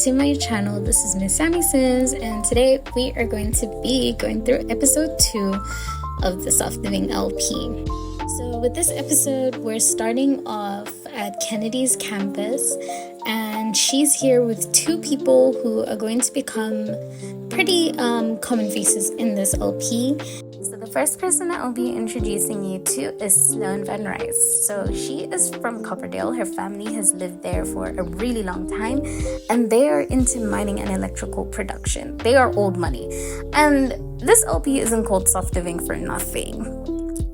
to my channel. This is MusamiSims, and today we are going to be going through episode 2 of the Soft Living LP. So with this episode, we're starting off at Kennedy's campus, and she's here with 2 people who are going to become pretty common faces in this LP. So the first person I'll be introducing you to is Sloan Van Rice. So she is from Copperdale. Her family has lived there for a really long time, and they are into mining and electrical production. They are old money. And this LP isn't called Soft Living for nothing.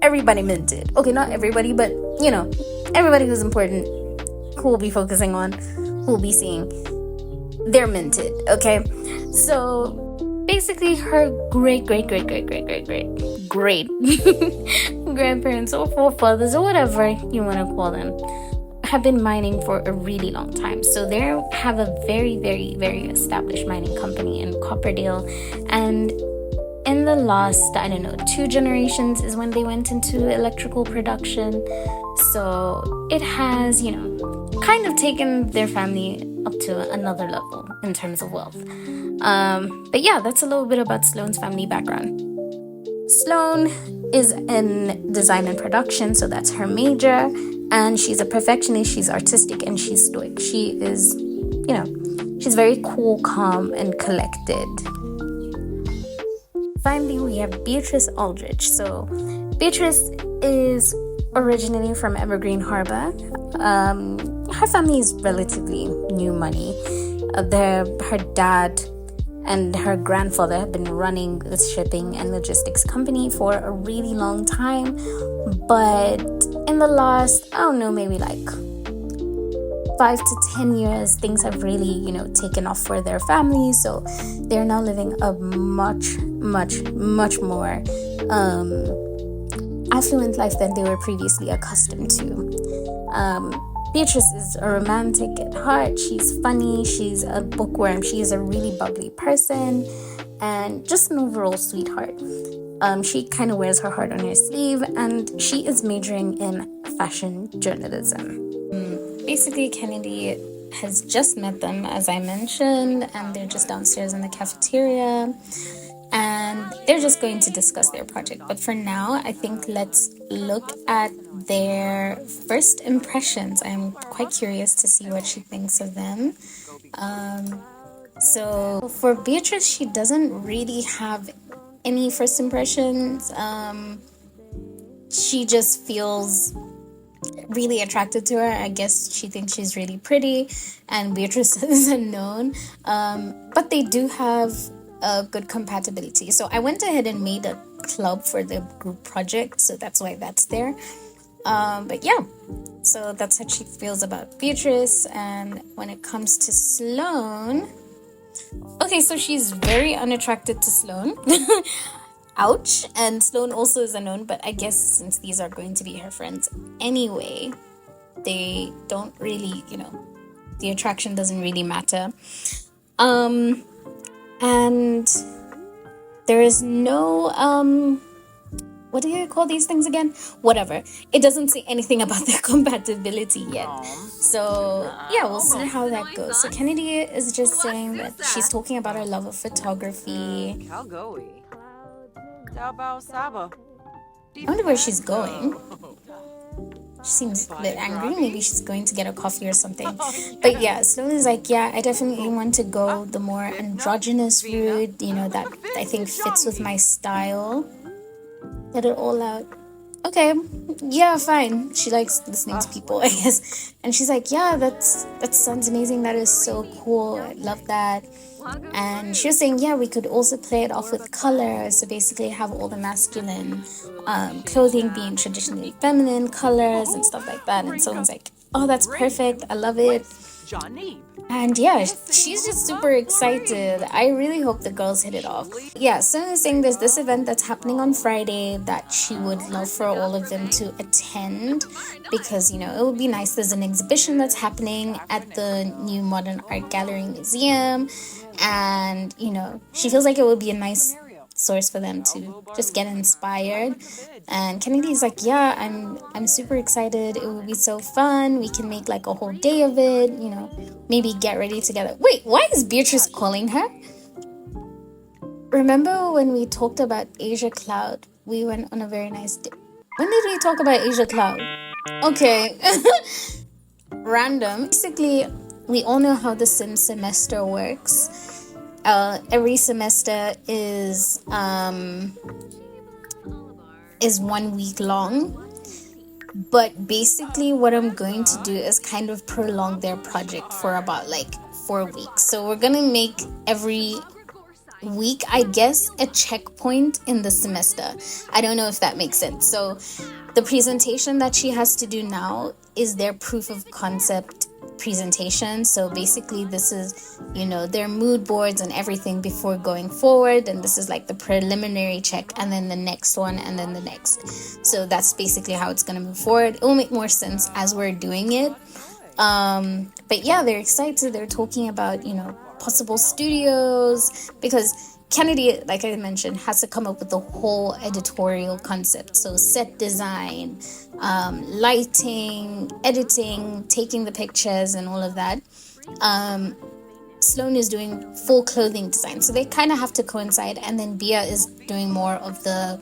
Everybody minted. Okay, not everybody, but you know, everybody who's important, who we'll be focusing on, who we'll be seeing, they're minted, okay? So basically her great grandparents or forefathers or whatever you want to call them have been mining for a really long time. So they have a very established mining company in Copperdale, and in the last 2 generations is when they went into electrical production. So it has kind of taken their family up to another level in terms of wealth. But yeah, that's a little bit about Sloan's family background. Sloan is in design and production, so that's her major, and she's a perfectionist, she's artistic, and she's stoic. She is, she's very cool, calm, and collected. Finally, we have Beatrice Aldrich. So Beatrice is originally from Evergreen Harbor. Her family is relatively new money. Her dad and her grandfather have been running this shipping and logistics company for a really long time, but in the last, maybe like 5 to 10 years, things have really, taken off for their family. So they're now living a much more affluent life than they were previously accustomed to. Beatrice is a romantic at heart. She's funny. She's a bookworm. She is a really bubbly person and just an overall sweetheart. She kind of wears her heart on her sleeve, and she is majoring in fashion journalism. Basically, Kennedy has just met them, as I mentioned, and they're just downstairs in the cafeteria, and they're just going to discuss their project. But for now, I think let's look at their first impressions. I'm quite curious to see what she thinks of them. So for Beatrice, she doesn't really have any first impressions. She just feels really attracted to her. I guess she thinks she's really pretty, and Beatrice is unknown. But they do have a good compatibility. So I went ahead and made a club for the group project, so that's why that's there. But yeah, so that's how she feels about Beatrice. And when it comes to Sloan, okay, so she's very unattracted to Sloan. Ouch. And Sloan also is unknown, but I guess since these are going to be her friends anyway, they don't really, the attraction doesn't really matter. And there is no, what do you call these things again? Whatever. It doesn't say anything about their compatibility yet. So yeah, we'll see how that goes. So Kennedy is just saying that she's talking about her love of photography. I wonder where she's going. She seems a bit angry. Maybe she's going to get a coffee or something. But yeah, Sloan is like, yeah, I definitely want to go the more androgynous route, that I think fits with my style. Get it all out. Okay, yeah, fine. She likes listening to people, I guess. And she's like, yeah, that sounds amazing. That is so cool. I love that. And she was saying, yeah, we could also play it off with color. So basically have all the masculine clothing being traditionally feminine colors and stuff like that. And someone's like, oh, that's perfect. I love it. And yeah, she's just super excited. I really hope the girls hit it off. Yeah, Sun is saying there's this event that's happening on Friday that she would love for all of them to attend, because it would be nice. There's an exhibition that's happening at the new Modern Art Gallery Museum, and she feels like it would be a nice source for them to just get inspired. And Kennedy's like, yeah, I'm super excited. It will be so fun. We can make like a whole day of it, you know, maybe get ready together. Wait, why is Beatrice calling her? Remember when we talked about Asia Cloud? We went on a very nice day. When did we talk about Asia Cloud? Okay. Random. Basically, we all know how the sim semester works. Every semester is 1 week long. But basically, what I'm going to do is kind of prolong their project for about like 4 weeks. So we're gonna make every week, I guess, a checkpoint in the semester. I don't know if that makes sense. So the presentation that she has to do now is their proof of concept presentation. So basically this is, you know, their mood boards and everything before going forward, and this is like the preliminary check, and then the next one, and then the next. So that's basically how it's going to move forward. It will make more sense as we're doing it. But yeah, they're excited. They're talking about, you know, possible studios, because Kennedy, like I mentioned, has to come up with the whole editorial concept. So set design, lighting, editing, taking the pictures, and all of that. Sloan is doing full clothing design, so they kind of have to coincide. And then Bia is doing more of the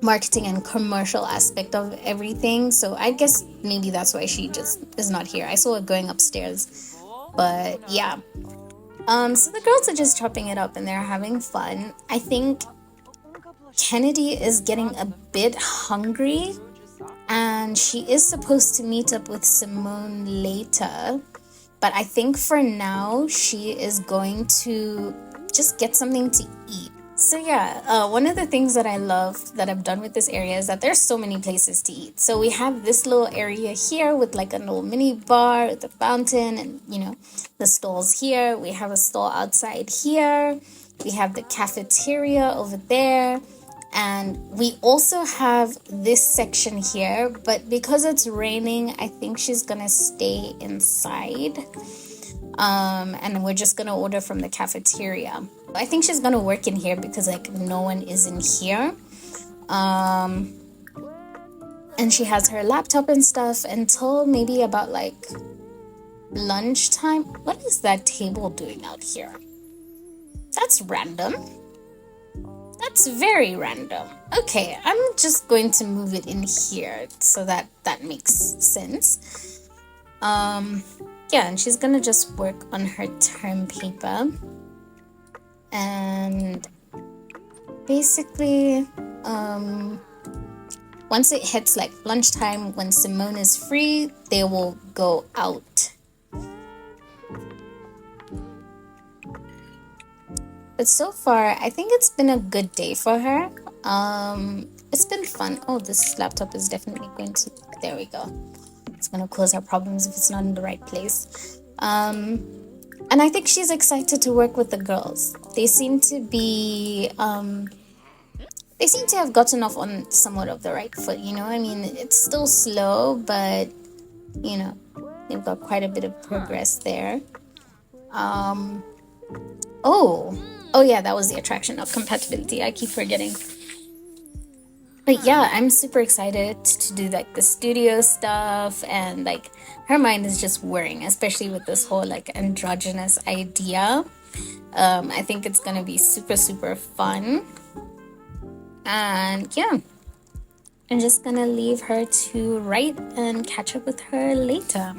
marketing and commercial aspect of everything. So I guess maybe that's why she just is not here. I saw her going upstairs, but yeah. So the girls are just chopping it up and they're having fun. I think Kennedy is getting a bit hungry, and she is supposed to meet up with Simone later. But I think for now, she is going to just get something to eat. So yeah, one of the things that I love that I've done with this area is that there's so many places to eat. So we have this little area here with like a little mini bar with a fountain and, you know, the stalls here. We have a stall outside here. We have the cafeteria over there. And we also have this section here, but because it's raining, I think she's gonna stay inside. And we're just gonna order from the cafeteria. I think she's gonna work in here because like no one is in here. And she has her laptop and stuff until maybe about like lunchtime. What is that table doing out here? That's random. That's very random. Okay, I'm just going to move it in here so that makes sense. Yeah, and she's gonna just work on her term paper. And basically, once it hits like lunchtime, when Simone is free, they will go out. But so far, I think it's been a good day for her. It's been fun. Oh, this laptop is definitely going to... There we go. It's going to cause her problems if it's not in the right place. And I think she's excited to work with the girls. They seem to be... they seem to have gotten off on somewhat of the right foot, you know? I mean, it's still slow, but, you know, they've got quite a bit of progress there. Oh yeah, that was the attraction, not compatibility. I keep forgetting. But yeah, I'm super excited to do like the studio stuff, and like her mind is just whirring, especially with this whole like androgynous idea. I think it's gonna be super, super fun. And yeah, I'm just gonna leave her to write and catch up with her later.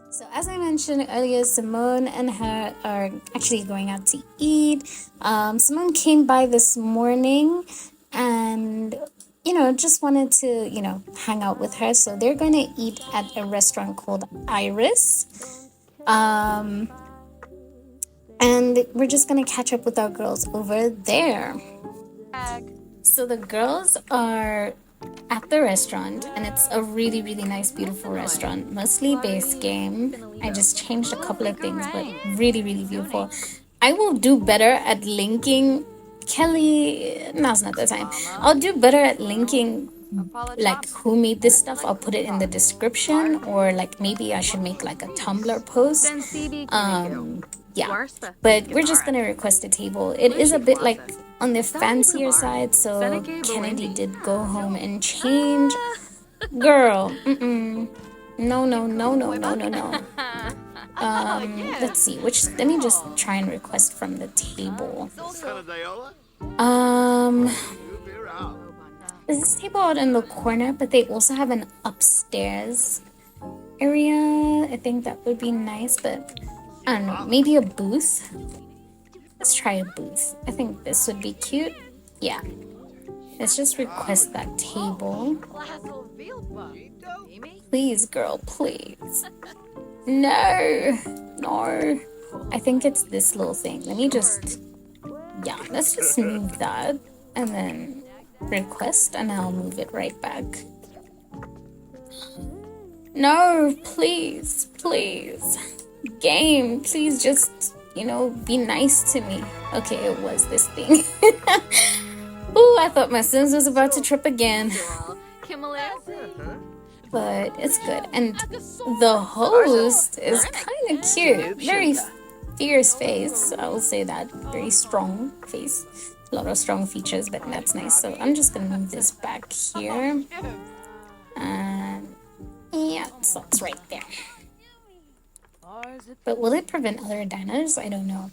So as I mentioned earlier, Simone and her are actually going out to eat. Simone came by this morning and, you know, just wanted to, you know, hang out with her. So they're going to eat at a restaurant called Iris. And we're just going to catch up with our girls over there. So the girls are at the restaurant, and it's a really, really nice, beautiful restaurant, mostly base game. I just changed a couple of things, but really, really beautiful. I will do better at linking Kelly. Now's not the time. I'll do better at linking like who made this stuff. I'll put it in the description, or like maybe I should make like a Tumblr post. yeah, but we're just gonna request a table. It is a bit like on the fancier side, so Kennedy did go home and change. Girl, no, no, no, no, no, no, no. Let's see, let me just try and request from the table. Is this table out in the corner, but they also have an upstairs area? I think that would be nice, but I don't know, maybe a booth? Let's try a booth. I think this would be cute. Yeah. Let's just request that table. Please, girl, please. No. No. I think it's this little thing. Let me just... Yeah, let's just move that. And then request, and I'll move it right back. No, please, please. Game, please just, be nice to me. Okay, it was this thing. Ooh, I thought my Sims was about to trip again. But it's good. And the host is kind of cute. Very fierce face, I will say that. Very strong face. A lot of strong features, but that's nice. So I'm just gonna move this back here. And yeah, so it's right there. But will it prevent other diners? I don't know.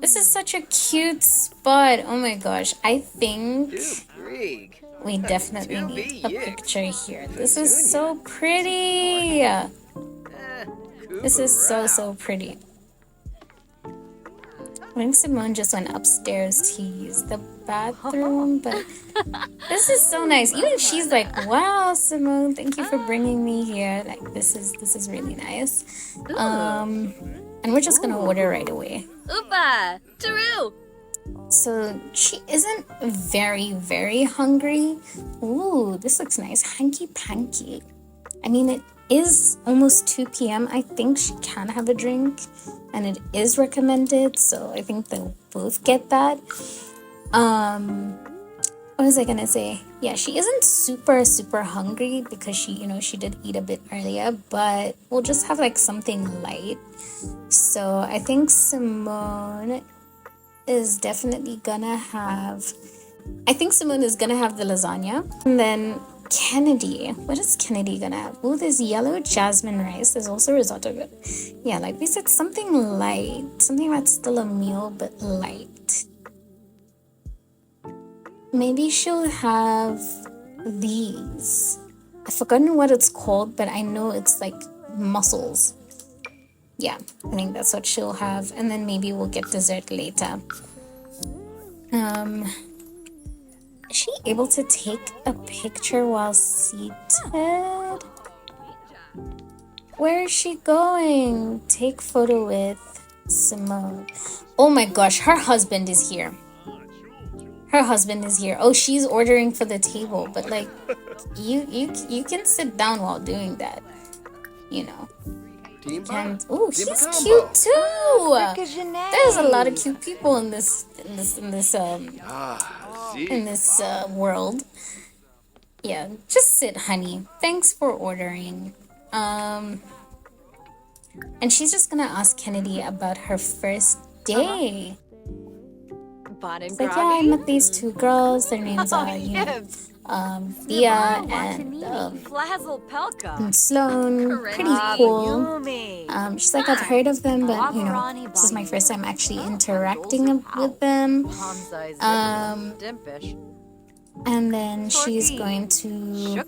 This is such a cute spot. Oh my gosh. I think we definitely need a picture here. This is so pretty. This is so pretty. I think Simone just went upstairs to use the bathroom, but this is so nice. Even she's like, wow, Simone, thank you for bringing me here. Like, this is really nice. And we're just gonna order right away. Upa! Taru! So she isn't very hungry. Ooh, this looks nice. Hanky panky. I mean, it is almost 2 p.m. I think she can have a drink, and it is recommended, so I think they'll both get that. What was I gonna say? Yeah, she isn't super hungry because she did eat a bit earlier, but we'll just have like something light. So I think Simone is definitely gonna have... I think Simone is gonna have the lasagna. And then Kennedy. What is Kennedy gonna have? Oh, there's yellow jasmine rice. There's also risotto. But yeah, like we said, something light. Something that's still a meal, but light. Maybe she'll have these. I've forgotten what it's called, but I know it's like mussels. Yeah, I think that's what she'll have. And then maybe we'll get dessert later. Is she able to take a picture while seated? Where is she going? Take photo with Simone. Oh my gosh, her husband is here. Her husband is here. Oh, she's ordering for the table, but like, you can sit down while doing that, And oh, he's cute too. There's a lot of cute people in this world. Yeah, just sit, honey. Thanks for ordering. And she's just gonna ask Kennedy about her first day. It's like, yeah, I met these two girls. Their names are, Thea and Sloan. Pretty cool. She's like, I've heard of them, but this is my first time actually interacting with them. And then she's going to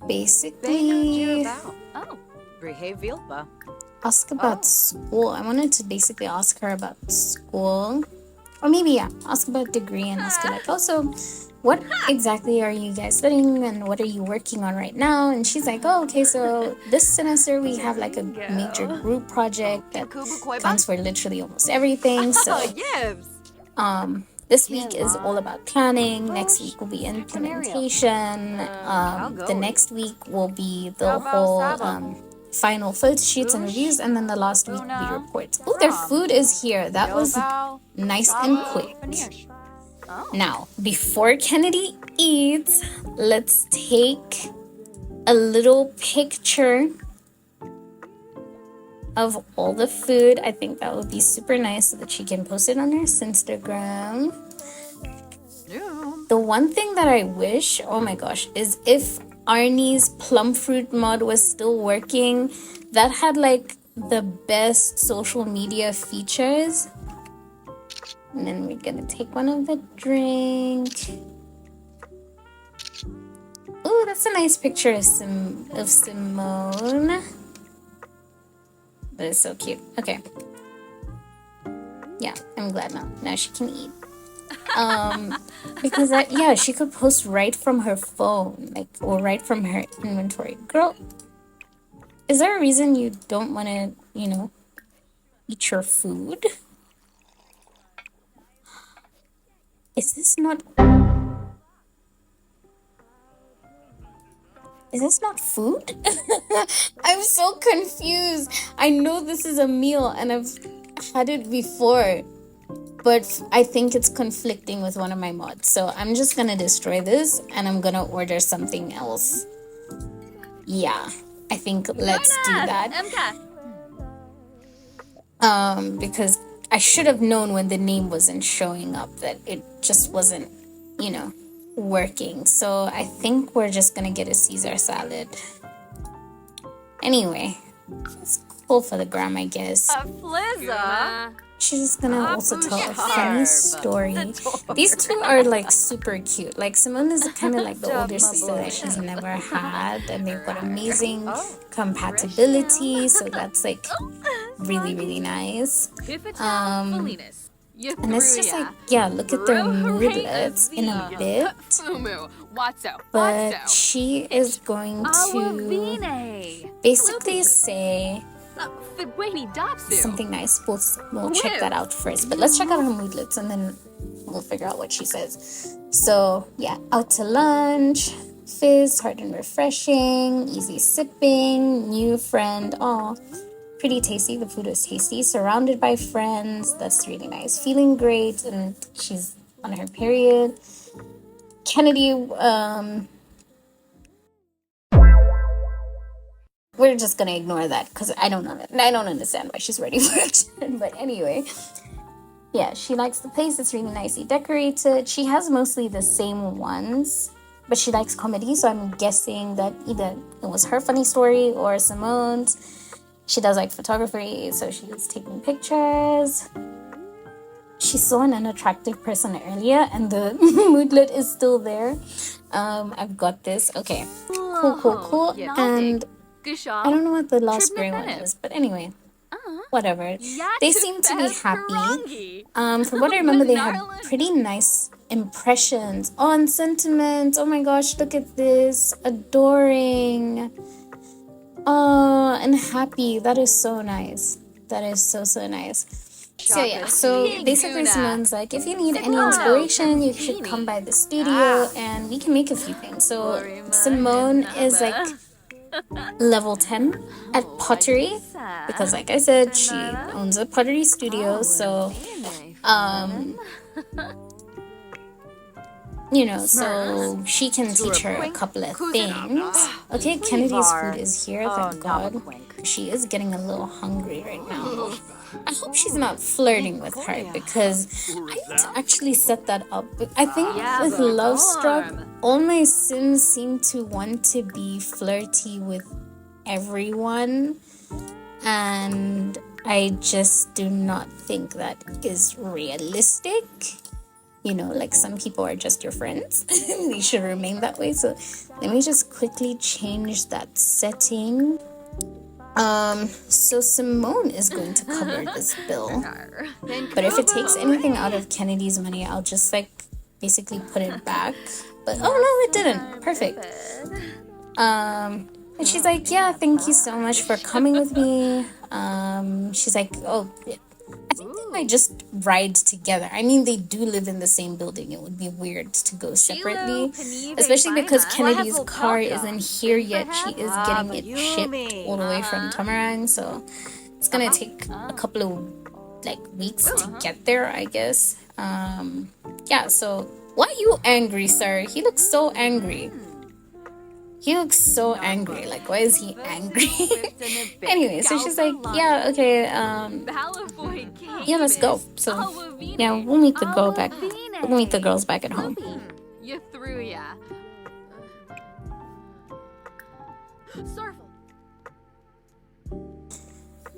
basically ask about school. I wanted to basically ask her about school. Or maybe, ask about degree and ask her like, also, what exactly are you guys studying and what are you working on right now? And she's like, oh, okay, so this semester we have like a major group project that counts for literally almost everything. So, this week is all about planning. Next week will be implementation. The next week will be the whole final photo shoots and reviews, and then the last week will be reports. Oh, their food is here. That was nice and quick. Now, before Kennedy eats, let's take a little picture of all the food. I think that would be super nice so that she can post it on her Instagram. The one thing that I wish, oh my gosh, is if Arnie's plum fruit mod was still working. That had like the best social media features. And then we're gonna take one of the drink. Ooh, that's a nice picture of Simone. That is so cute. Okay. Yeah, I'm glad now. Now she can eat. Because yeah, she could post right from her phone, like, or right from her inventory. Girl, is there a reason you don't want to, eat your food? Is this not food? I'm so confused. I know this is a meal and I've had it before, but I think it's conflicting with one of my mods. So I'm just gonna destroy this and I'm gonna order something else. Yeah, I think let's do that. Because I should have known when the name wasn't showing up that it just wasn't, working. So I think we're just gonna get a Caesar salad. Anyway, it's cool for the gram, I guess. She's just gonna also tell a funny story. These two are like super cute. Like Simone is kind of like the older sister that she's never had, and they've got amazing compatibility. So that's like really, really nice. And it's just like, yeah, look at their moodlets in a bit. But she is going to basically say something nice. We'll check that out first. But let's check out her moodlets and then we'll figure out what she says. So, yeah, out to lunch. Fizz, hard and refreshing. Easy sipping. New friend. Aw. Pretty tasty. The food was tasty. Surrounded by friends. That's really nice. Feeling great. And she's on her period. Kennedy, we're just gonna ignore that because I don't understand why she's ready for action. But anyway, yeah, she likes the place. It's really nicely decorated. She has mostly the same ones, but she likes comedy. So I'm guessing that either it was her funny story or Simone's. She does like photography, so she's taking pictures. She saw an unattractive person earlier and the moodlet is still there. I've got this. Okay. Cool. And I don't know what the last gray one is, but anyway, whatever. They seem to be happy. From what I remember, they had pretty nice impressions on sentiment. Oh my gosh, look at this. Adoring. Oh, and happy. That is so nice. That is so nice. So yeah, so basically Simone's like, if you need any inspiration, you should come by the studio and we can make a few things. So Simone is like level 10 at Pottery because like I said, she owns a pottery studio. So so she can teach her a couple of things. Okay, Kennedy's food is here, thank God. She is getting a little hungry right now. I hope she's not flirting with her because I need to actually set that up. I think with Love Struck, all my Sims seem to want to be flirty with everyone. And I just do not think that is realistic. Like some people are just your friends. They should remain that way. So let me just quickly change that setting. So Simone is going to cover this bill. But if it takes anything out of Kennedy's money, I'll just like basically put it back. But oh no, it didn't. Perfect. And she's like, yeah, thank you so much for coming with me. She's like, oh, I think they might just ride together. I mean, they do live in the same building. It would be weird to go separately, especially because Kennedy's car isn't here yet. She is getting it shipped all the way from Tamarang, so it's gonna take a couple of weeks to get there, I guess. Yeah. So why are you angry, sir? He looks so angry. He looks so angry. Like, why is he angry? Anyway, so she's like, yeah, okay, yeah, let's go. So, yeah, we'll meet the we'll meet the girls back at home. You through, yeah.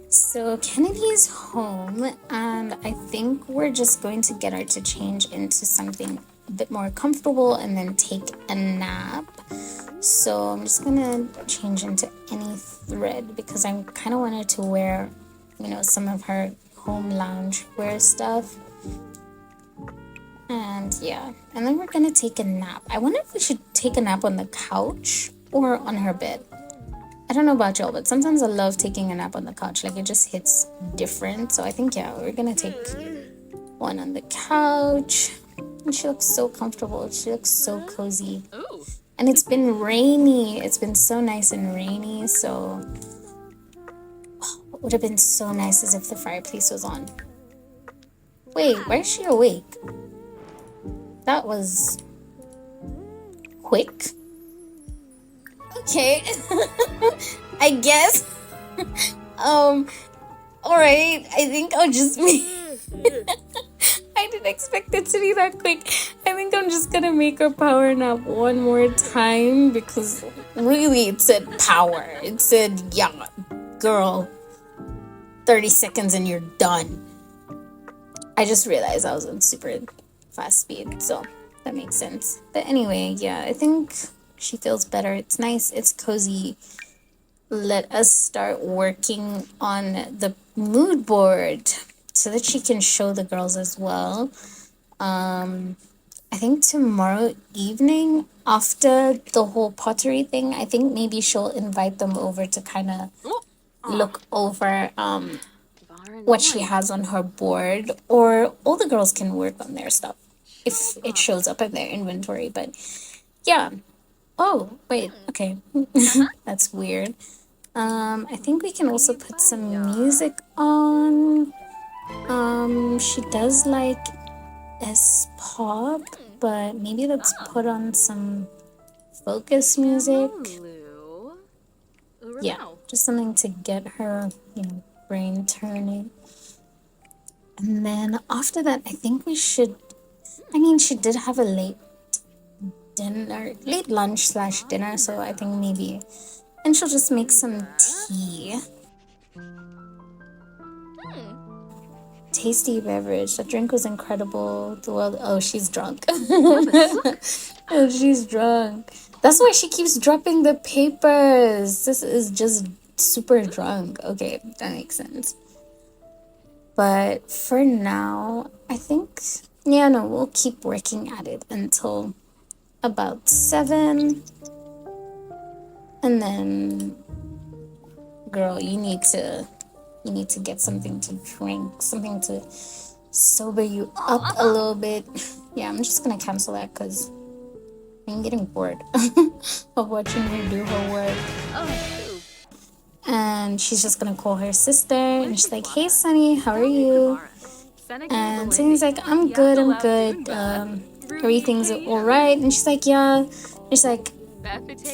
So Kennedy's home, and I think we're just going to get her to change into something a bit more comfortable and then take a nap. So I'm just gonna change into any thread because I kind of wanted to wear, some of her home lounge wear stuff. And yeah, and then we're gonna take a nap. I wonder if we should take a nap on the couch or on her bed. I don't know about y'all, but sometimes I love taking a nap on the couch. Like, it just hits different. So I think, yeah, we're gonna take one on the couch. And she looks so comfortable. She looks so cozy. And it's been rainy. It's been so nice and rainy. So it would have been so nice as if the fireplace was on. Wait, why is she awake? That was quick. Okay. I guess. Alright. I think I'll just be I didn't expect it to be that quick. I think I'm just gonna make her power nap one more time because really it said power. It said, yeah, girl, 30 seconds and you're done. I just realized I was on super fast speed, so that makes sense. But anyway, yeah, I think she feels better. It's nice. It's cozy. Let us start working on the mood board so that she can show the girls as well. I think tomorrow evening, after the whole pottery thing, I think maybe she'll invite them over to kind of look over what she has on her board, or all the girls can work on their stuff if it shows up in their inventory. But yeah. Oh, wait, okay. That's weird. I think we can also put some music on. She does like S-pop, but maybe let's put on some focus music. Yeah, just something to get her, brain turning. And then after that, I think we should, she did have a late lunch / dinner, so I think maybe, and she'll just make some tea. Tasty beverage. That drink was incredible. Oh, she's drunk. Oh, she's drunk. That's why she keeps dropping the papers. This is just super drunk. Okay, that makes sense. But for now, I think, we'll keep working at it until about 7. And then, girl, you need to get something to drink, something to sober you up a little bit. Yeah, I'm just gonna cancel that because I'm getting bored of watching her do her work. And she's just gonna call her sister and she's like, hey Sunny, how are you? And Sunny's like, I'm good. Everything's alright. And she's like, yeah. And she's like,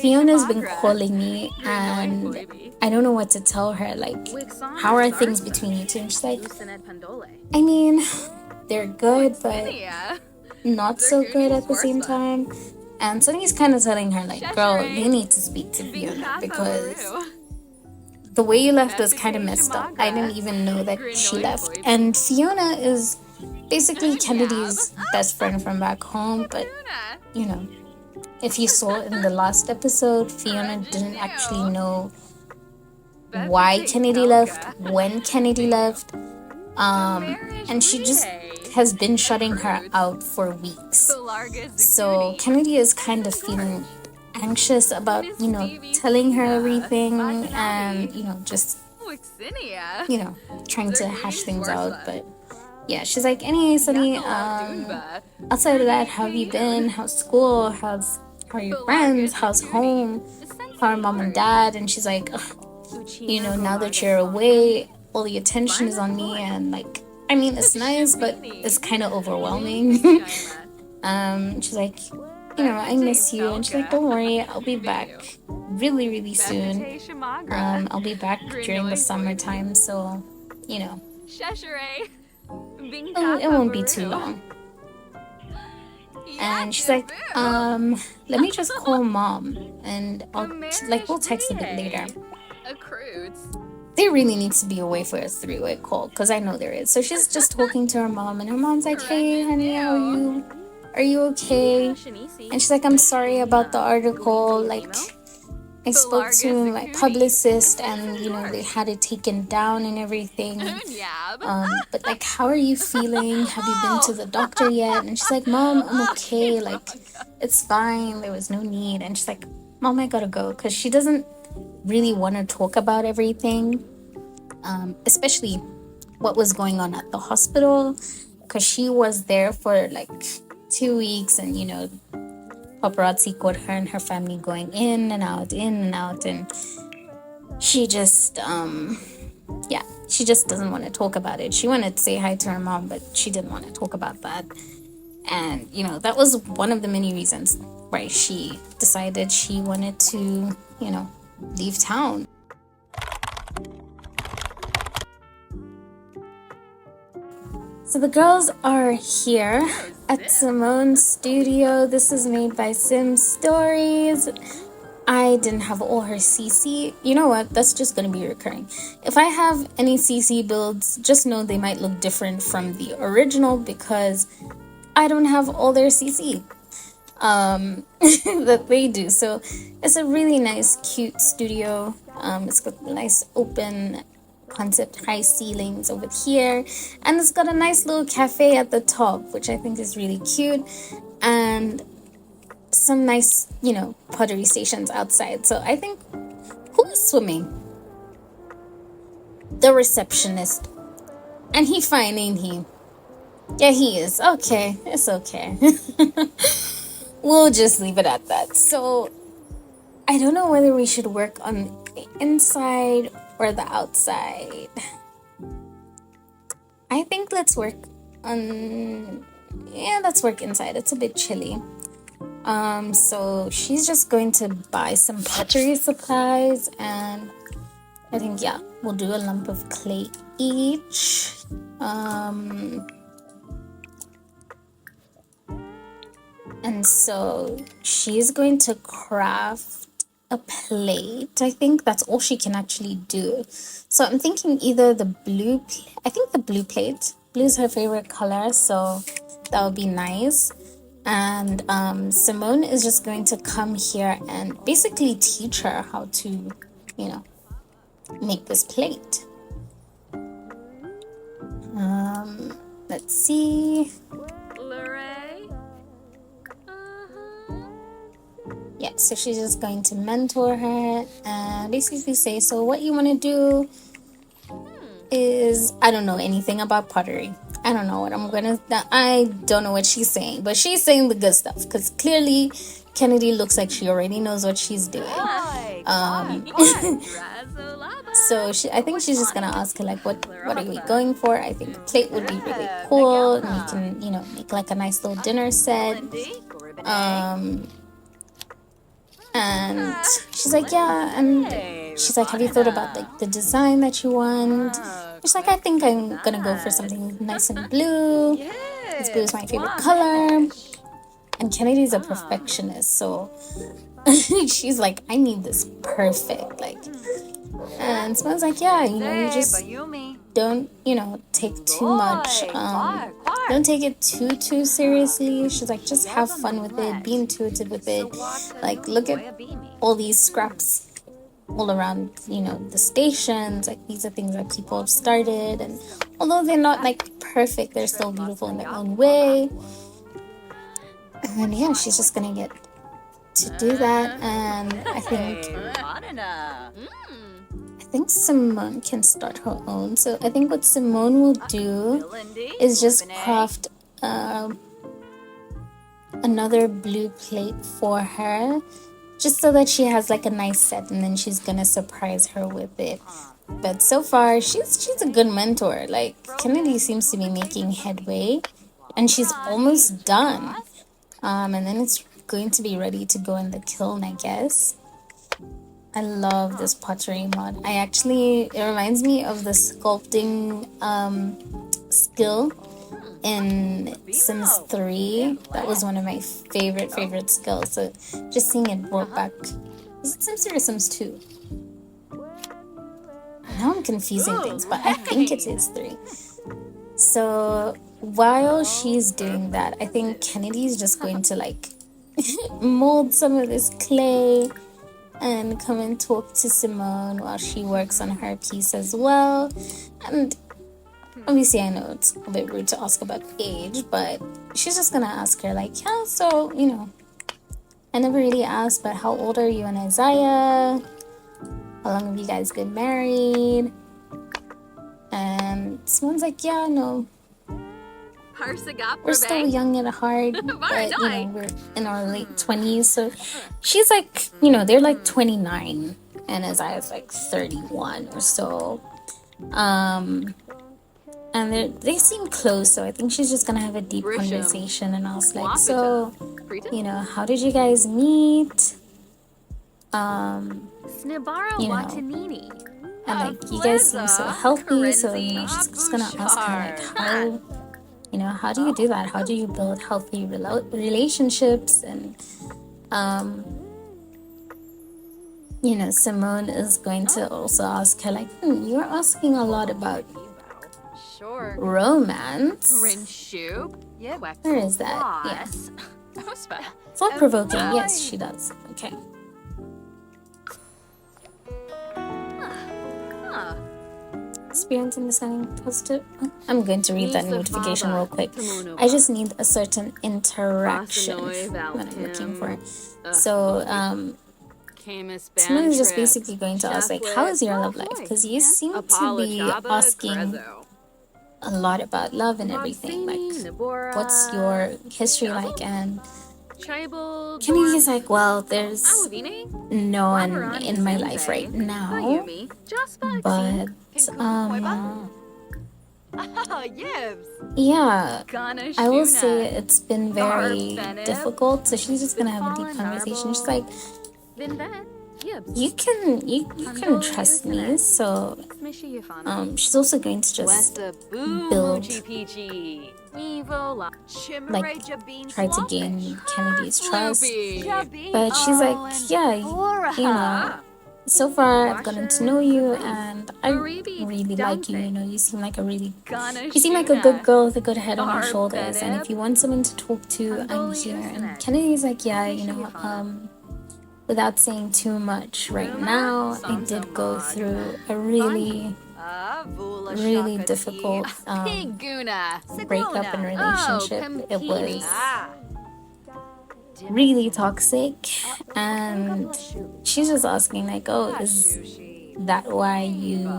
Fiona's been calling me and I don't know what to tell her. Like, how are things between you two? And she's like, they're good, but not so good at the same time. And Sunny's kind of telling her, like, girl, you need to speak to Fiona because the way you left was kind of messed up. I didn't even know that she left. And Fiona is basically Kennedy's best friend from back home, but, if you saw in the last episode, Fiona didn't actually know why Kennedy left, when Kennedy left, and she just has been shutting her out for weeks. So Kennedy is kind of feeling anxious about, telling her everything and, just, trying to hash things out. But yeah, she's like, anyway, Sunny, outside of that, how have you been? How's school? How are your friends? How's home? How are mom and dad? And she's like, now that you're away, all the attention is on me, and like, it's nice, but it's kind of overwhelming. She's like, I miss you. And she's like, don't worry, I'll be back really, really soon. I'll be back during the summertime, so, you know, it won't be too long. And she's like, let me just call mom, and we'll text a bit later. There really needs to be a way for a three-way call, because I know there is. So she's just talking to her mom, and her mom's like, hey, honey, how are you? Are you okay? And she's like, I'm sorry about the article. Like, I spoke to my publicist, and, they had it taken down and everything. But, like, how are you feeling? Have you been to the doctor yet? And she's like, Mom, I'm okay. Like, it's fine. There was no need. And she's like, Mom, I gotta go. Because she doesn't really want to talk about everything, especially what was going on at the hospital, because she was there for like 2 weeks, and paparazzi caught her and her family going in and out, and she just she just doesn't want to talk about it. She wanted to say hi to her mom, but she didn't want to talk about that. And that was one of the many reasons why she decided she wanted to leave town. So the girls are here at Simone's studio. This is made by Sim Stories. I didn't have all her CC. You know what? That's just going to be recurring. If I have any CC builds, just know they might look different from the original because I don't have all their CC that they do. So it's a really nice, cute studio. It's got nice open concept high ceilings over here, and it's got a nice little cafe at the top, which I think is really cute, and some nice pottery stations outside. So I think, who is swimming? The receptionist. And he fine, ain't he? Yeah, he is. Okay, it's okay. We'll just leave it at that. So I don't know whether we should work on the inside or the outside. I think let's work inside. It's a bit chilly. So she's just going to buy some pottery supplies, and I think we'll do a lump of clay each. And so she's going to craft a plate. I think that's all she can actually do. So I'm thinking either the blue plate. Blue is her favorite color, so that would be nice. And Simone is just going to come here and basically teach her how to, make this plate. Let's see. Yeah, so she's just going to mentor her and basically say, so what you want to do is, I don't know anything about pottery. I don't know I don't know what she's saying, but she's saying the good stuff, because clearly Kennedy looks like she already knows what she's doing. So I think she's just gonna ask her, like, what are we going for? I think a plate would be really cool, and we can, make like a nice little dinner set. And she's like, yeah, and she's like, have you thought about like the design that you want? She's like, I think I'm gonna go for something nice and blue. This blue is my favorite color. And Kennedy's a perfectionist, so she's like, I need this perfect, like. And someone's like, yeah, you just don't, take too much, don't take it too seriously. She's like, just have fun with it, be intuitive with it. Like, look at all these scraps all around, the stations. Like, these are things that people have started, and although they're not like perfect, they're still beautiful in their own way. And yeah, she's just gonna get to do that. And I think Simone can start her own. So I think what Simone will do is just craft another blue plate for her, just so that she has like a nice set, and then she's gonna surprise her with it. But so far, she's a good mentor. Like, Kennedy seems to be making headway, and she's almost done. And then it's going to be ready to go in the kiln, I guess. I love this pottery mod. It reminds me of the sculpting skill in Sims 3. That was one of my favorite skills. So just seeing it brought back. Is it Sims 3 or Sims 2? Now I'm confusing things, but I think it is 3. So while she's doing that, I think Kennedy's just going to like mold some of this clay and come and talk to Simone while she works on her piece as well. And obviously I know it's a bit rude to ask about age, but she's just gonna ask her like, yeah, so, you know, I never really asked, but how old are you and Isaiah? How long have you guys been married? And Simone's like, yeah, no, we're still young at heart, but, you know, we're in our late 20s. So she's like, you know, they're like 29 and Isaiah's like 31 or so. And they seem close, so I think she's just gonna have a deep conversation. And I was like, so, you know, how did you guys meet? You know, and like, you guys seem so healthy, so, you know, she's just gonna ask her like, how do you do that? How do you build healthy relationships? And you know, Simone is going to also ask her like, you're asking a lot about romance. Where is that? Yeah. Thought-provoking. Yes, she does. Okay. Experience understanding positive. I'm going to read that notification real quick. I just need a certain interaction that I'm looking for. So, Simone is just basically going to ask, like, how is your love life? Because you seem to be asking a lot about love and everything. Like, what's your history like? And Kennedy's like, well, there's no one in my life right now, but yeah, I will say it's been very difficult. So she's just gonna have a deep conversation. She's like, you can trust me. So she's also going to just build, like, try to gain Kennedy's trust. But she's like, yeah, you know, so far I've gotten to know you and I really like you. You know, you seem like a good girl with a good head on your shoulders, and if you want someone to talk to, I'm here. And Kennedy's like, yeah, you know, without saying too much right now, I did go through a really difficult breakup and relationship. It was really toxic, and she's just asking like, oh, is that why you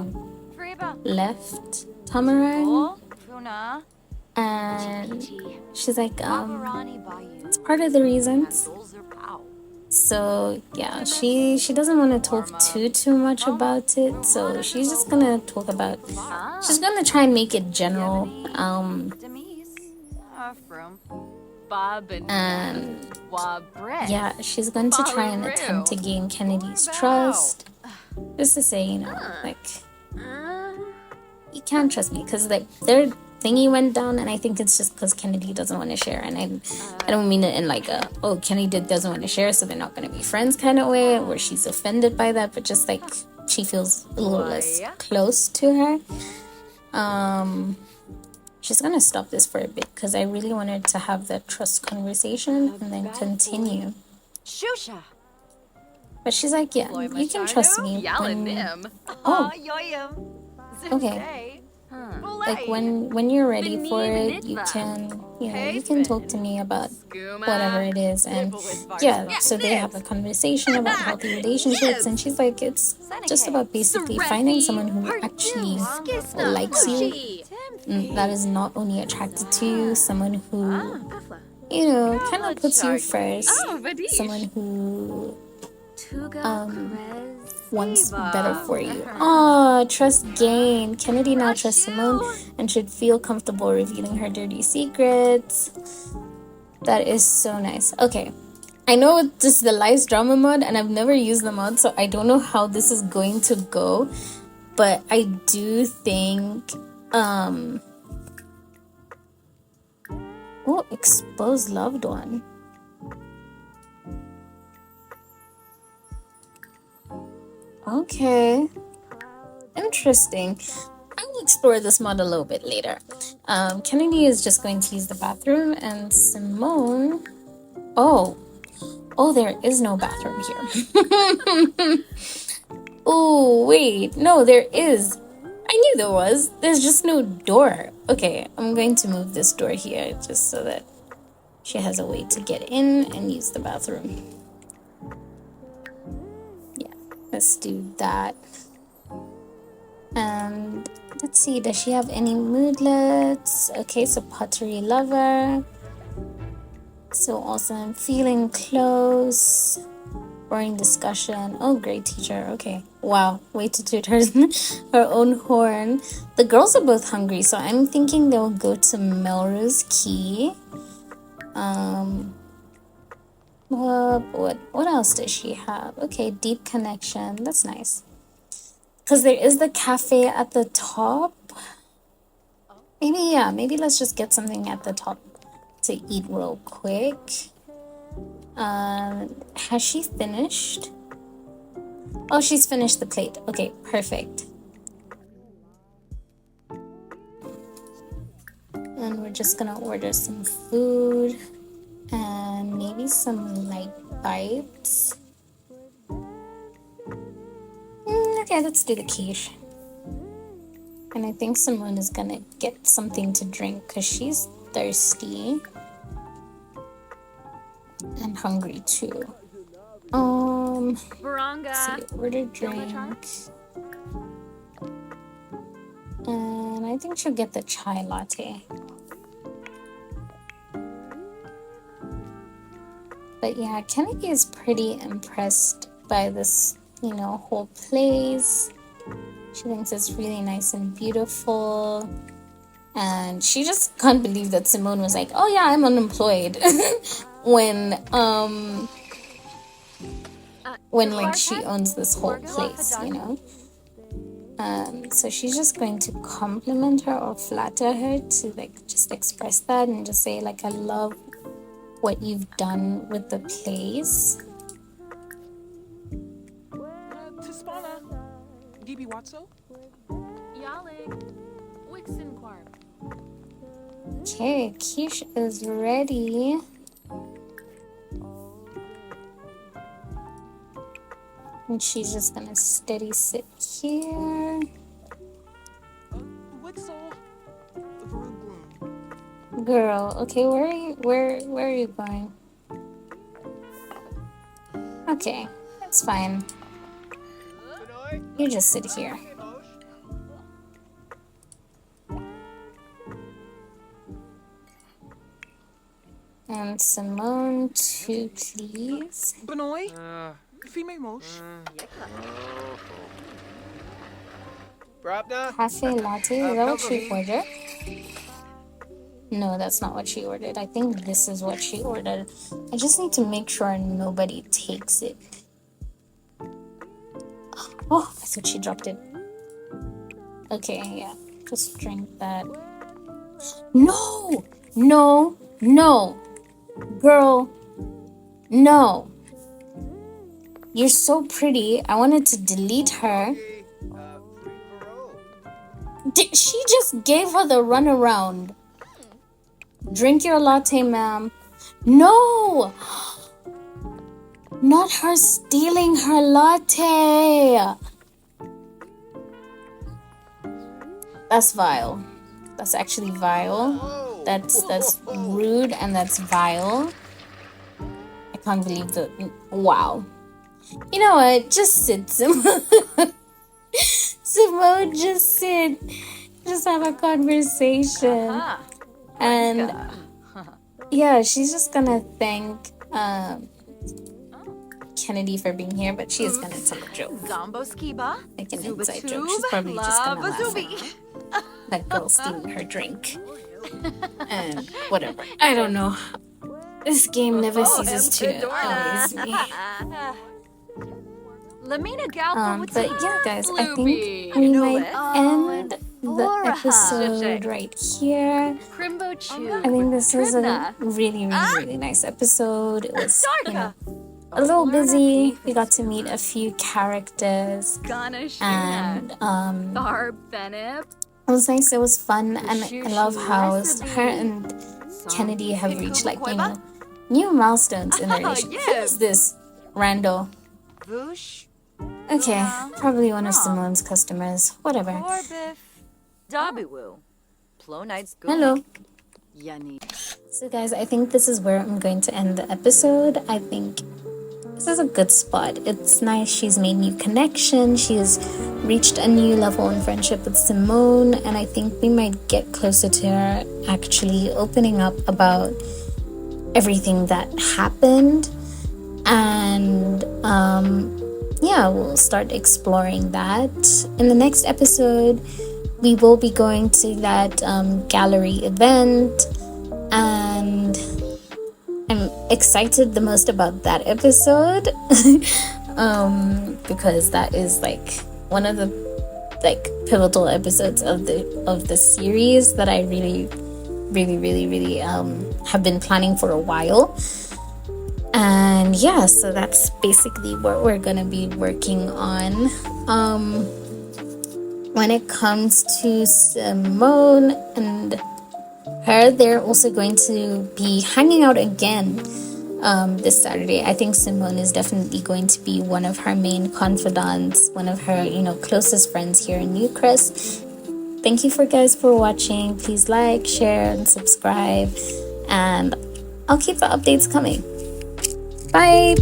left Tamarang? And she's like, it's part of the reasons. So yeah, she doesn't want to talk too much about it, so she's just gonna talk about, she's gonna try and make it general. And yeah, she's going to try and attempt to gain Kennedy's trust, just to say, you know, like, you can't trust me, because like their thingy went down, and I think it's just because Kennedy doesn't want to share. And I don't mean it in like a, oh, Kennedy doesn't want to share, so they're not going to be friends kind of way, where she's offended by that, but just like she feels a little less close to her. She's gonna stop this for a bit because I really wanted to have that trust conversation and then continue. But she's like, yeah, you can trust me when... Oh, okay. Like when you're ready for it, you can, you know, you can talk to me about whatever it is. And yeah, so they have a conversation about healthy relationships, and she's like, it's just about basically finding someone who actually likes you, that is not only attracted to you, someone who, you know, kind of puts you first, someone who wants better for you. Oh, trust gained. Kennedy now trusts Simone and should feel comfortable revealing her dirty secrets. That is so nice. Okay, I know it's just the live drama mod, and I've never used the mod, so I don't know how this is going to go. But I do think, oh, exposed loved one. Okay, interesting. I will explore this mod a little bit later. Kennedy is just going to use the bathroom, and Simone. Oh, there is no bathroom here. Oh, wait, no, there is. I knew there was. There's just no door. Okay, I'm going to move this door here just so that she has a way to get in and use the bathroom. Yeah, let's do that. And let's see, does she have any moodlets? Okay, so pottery lover. So awesome. Feeling close. Boring discussion. Oh, great teacher. Okay. Wow. Way to toot her, her own horn. The girls are both hungry, so I'm thinking they'll go to Melrose Key. What else does she have? Okay, deep connection. That's nice. Because there is the cafe at the top. Maybe let's just get something at the top to eat real quick. Has she finished? Oh, she's finished the plate. Okay, perfect. And we're just gonna order some food and maybe some light bites. Okay, let's do the quiche. And I think Simone is gonna get something to drink because she's thirsty and hungry too. Let's see, order drink. And I think she'll get the chai latte. But yeah, Kennedy is pretty impressed by this, whole place. She thinks it's really nice and beautiful. And she just can't believe that Simone was like, oh yeah, I'm unemployed. when like she owns this whole place, so she's just going to compliment her or flatter her to like just express that and just say like, I love what you've done with the place. Okay, quiche is ready. And she's just gonna steady sit here. Girl, okay, where are you going? Okay, that's fine. You just sit here. And Simone, 2, please. Cafe latte, is that what she ordered? No, that's not what she ordered. I think this is what she ordered. I just need to make sure nobody takes it. Oh, I thought she dropped it. Okay, yeah. Just drink that. No! No! No! Girl, no. You're so pretty. I wanted to delete her. She just gave her the runaround. Drink your latte, ma'am. No! Not her stealing her latte. That's vile. That's actually vile. That's rude and that's vile. I can't believe that. Wow. You know what? Just sit, Simone. Simone, just sit. Just have a conversation. And yeah, she's just gonna thank Kennedy for being here, but she is gonna tell a joke. Like an inside joke. She's probably just gonna laugh at that girl stealing her drink. And whatever. I don't know. This game never ceases to amaze me. Lamina Galpa with But yeah, guys, I think we might end the episode right here. Crimbo Chew. I think this was a really, really, really nice episode. It was, a little busy. We got to meet a few characters, and Barb Benip. it was nice. It was fun, and I love how her and Kennedy have reached new milestones in their relationship. Who is this Randall? Okay, probably one of Simone's customers. Whatever. Hello. So guys, I think this is where I'm going to end the episode. I think this is a good spot. It's nice. She's made new connections. She's reached a new level in friendship with Simone, and I think we might get closer to her actually opening up about everything that happened. And yeah, we'll start exploring that. In the next episode, we will be going to that gallery event, and I'm excited the most about that episode because that is one of the pivotal episodes of the series that I really have been planning for a while. And yeah, so that's basically what we're gonna be working on. When it comes to Simone and her, they're also going to be hanging out again this Saturday. I think Simone is definitely going to be one of her main confidants, one of her closest friends here in Newcrest. Thank you guys for watching. Please like, share, and subscribe, and I'll keep the updates coming. Bye.